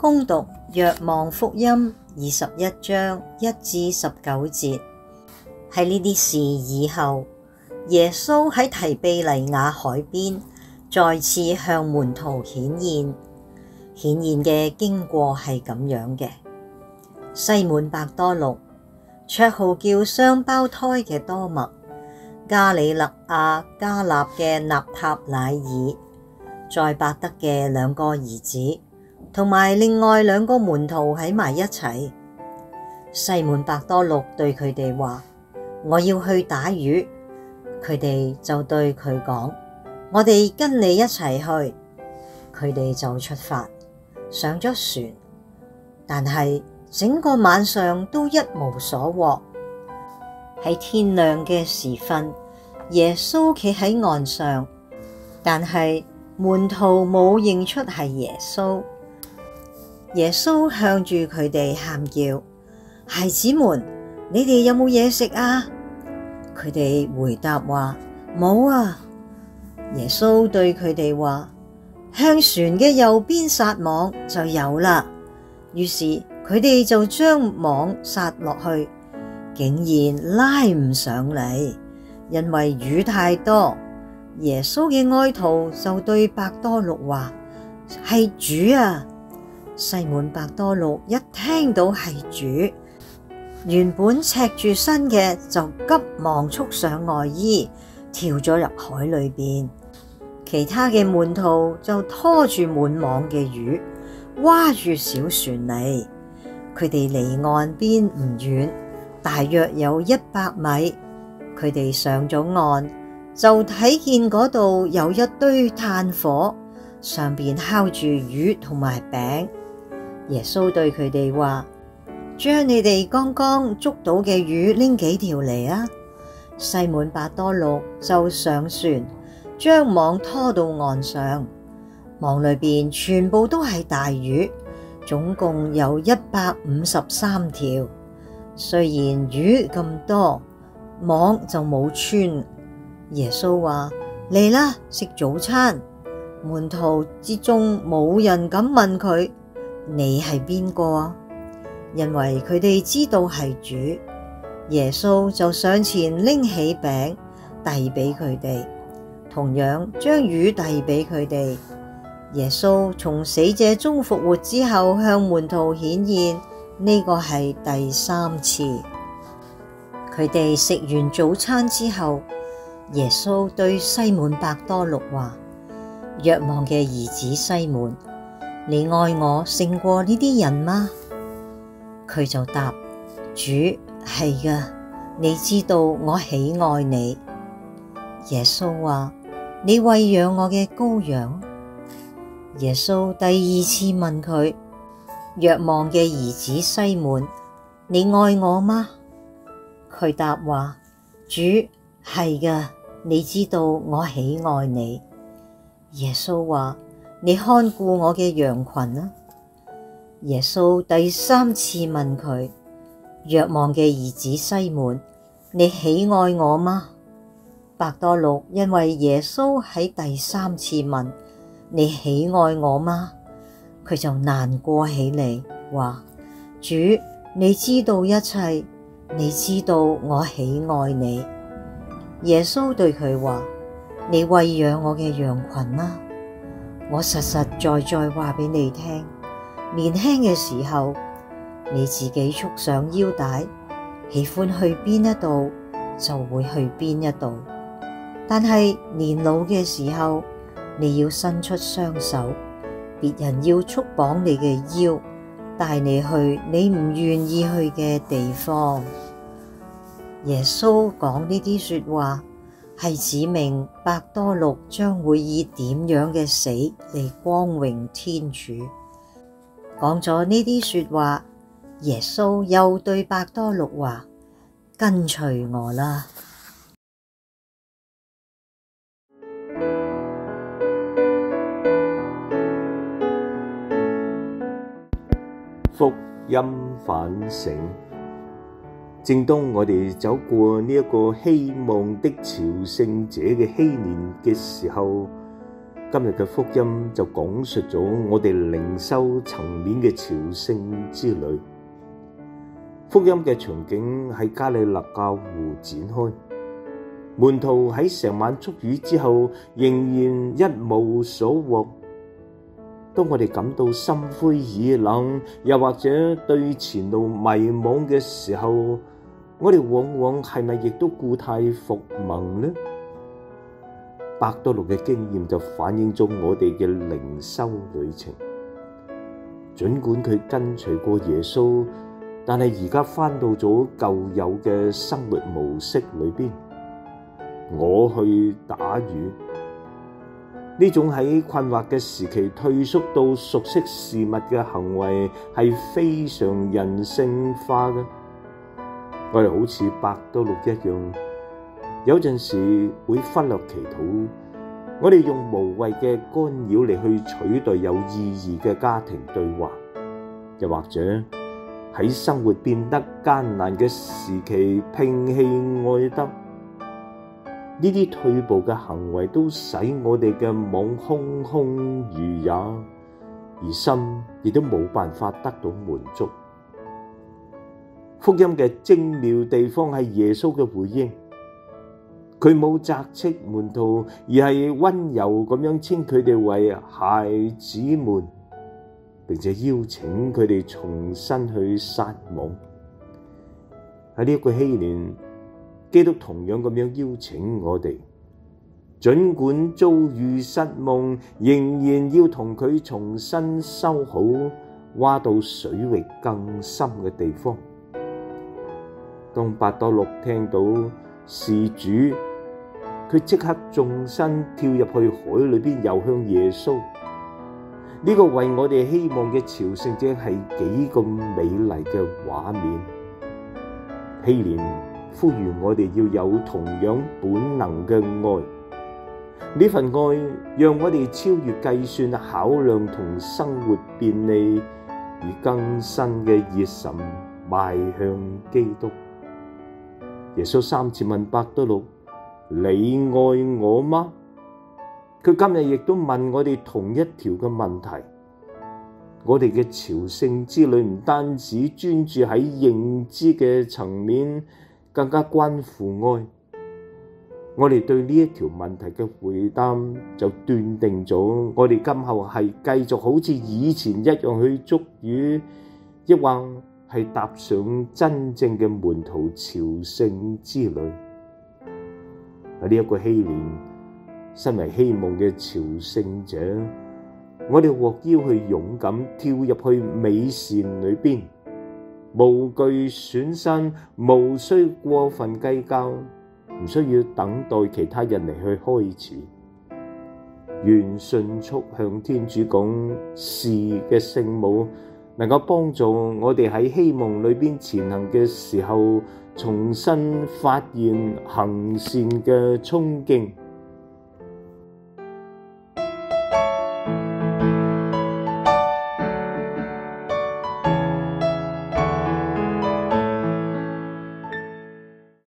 恭讀若望福音21章1至19節。喺呢啲事以後，耶穌喺提庇黎雅海邊再次向門徒顯現。顯現嘅經過係咁樣嘅：西滿伯多祿，綽號叫雙胞胎嘅多默，加里肋亞迦納嘅納塔乃耳，載伯德嘅兩個兒子，同埋另外兩個門徒喺埋一齊。西滿伯多祿對佢哋話：我要去打魚。佢哋就對佢講：我哋跟你一齊去。佢哋就出發，上咗船，但係整個晚上都一無所獲。喺天亮嘅時分，耶穌企喺岸上，但係門徒冇認出係耶穌。耶穌向住佢哋喊叫：孩子們，你哋有冇嘢食啊？佢哋回答話：冇啊。耶穌對佢哋話：向船嘅右邊撒網就有啦。於是佢哋就將網撒落去，竟然拉唔上嚟，因為魚太多。耶穌嘅愛徒就對伯多祿話：係主啊！西滿伯多祿一聽到係主，原本赤住身嘅就急忙束上外衣，跳咗入海裏邊。其他嘅門徒就拖住滿網嘅魚，划住小船嚟。佢哋離岸邊唔遠，大約有100米。佢哋上咗岸，就睇見嗰度有一堆炭火，上邊烤住魚同埋餅。耶穌對佢哋話：將你哋剛剛捉到嘅魚拎幾條嚟啊！西滿伯多祿就上船，將網拖到岸上，網裏邊全部都係大魚，總共有153條。雖然魚咁多，網就冇穿。耶穌話：嚟啦，食早餐。門徒之中冇人敢問佢：你係邊個啊？因為佢哋知道係主。耶穌就上前拎起餅遞俾佢哋，同樣將魚遞俾佢哋。耶穌從死者中復活之後向門徒顯現，呢個係第3次。佢哋食完早餐之後，耶穌對西滿伯多祿話：若望嘅兒子西滿，你愛我勝過呢啲人嗎？佢就答：主，係㗎，你知道我喜愛你。耶穌話：你餵養我嘅羔羊。耶穌第2次問佢：若望嘅兒子西滿，你愛我嗎？佢答話：主，係㗎，你知道我喜愛你。耶穌話：你看顧我嘅羊群啊。耶穌第3次問佢：若望嘅兒子西滿，你喜愛我嗎？伯多祿因為耶穌喺第3次問你喜愛我嗎，佢就難過起嚟，話：主，你知道一切，你知道我喜愛你。耶穌對佢話：你餵養我嘅羊群啊。我實實在在話俾你聽，年輕嘅時候，你自己束上腰帶，喜歡去邊一度就會去邊一度。但係年老嘅時候，你要伸出雙手，別人要束綁你嘅腰，帶你去你唔願意去嘅地方。耶穌講呢啲說話，係指明伯多祿將會以點樣嘅死嚟光榮天主。講咗呢啲說話，耶穌又對伯多祿話：跟隨我啦。福音反省。正當我哋走過呢一個希望的朝聖者嘅禧年嘅時候，今日嘅福音就講述咗我哋靈修層面嘅朝聖之旅。福音嘅場景喺加里肋亞湖展開，門徒喺成晚捉魚之後仍然一無所獲。當我哋感到心灰意冷，又或者對前路迷惘嘅時候，我哋往往係咪亦都故態復萌呢？伯多祿嘅經驗就反映咗我哋嘅靈修旅程。儘管佢跟隨過耶穌，但係而家返到咗舊有嘅生活模式裏邊。我去打魚，呢種喺困惑嘅時期退縮到熟悉事物嘅行為係非常人性化嘅。我哋好似伯多祿一樣，有陣時會忽略祈禱，我哋用無謂嘅干擾嚟去取代有意義嘅家庭對話，又或者喺生活變得艱難嘅時期摒棄愛德。呢啲退步嘅行為都使我哋嘅網空空如也，而心亦都冇辦法得到滿足。福音嘅精妙地方係耶穌嘅回應，佢冇責斥門徒，而係溫柔咁樣稱佢哋為孩子們，並且邀請佢哋重新去撒網。喺呢一個禧年，基督同樣咁樣邀請我哋，儘管遭遇失望，仍然要同佢重新修好，挖到水域更深嘅地方。當伯多祿聽到是主，佢即刻縱身跳入去海裏邊游向耶穌。呢個為我哋希望嘅朝聖者係幾咁美麗嘅畫面。禧年呼籲我哋要有同樣本能嘅愛，呢份愛讓我哋超越計算考量同生活便利，以更新嘅熱忱邁向基督。耶穌3次問伯多祿：你愛我嗎？佢今日亦都問我哋同一條嘅問題。我哋嘅朝聖之旅唔單止專注喺認知嘅層面，更加關乎愛。我哋對呢一條問題嘅回答就斷定咗我哋今後係繼續好似以前一樣去捉魚，抑或係踏上真正嘅門徒朝聖之旅。喺呢一個禧年，身為希望嘅朝聖者，我哋獲邀去勇敢跳入去美善裏邊，無懼損失，無需過分計較，唔需要等待其他人嚟去開始。願迅速向天主講是嘅聖母，能夠幫助我哋喺希望裏邊前行嘅時候，重新發現行善嘅衝勁。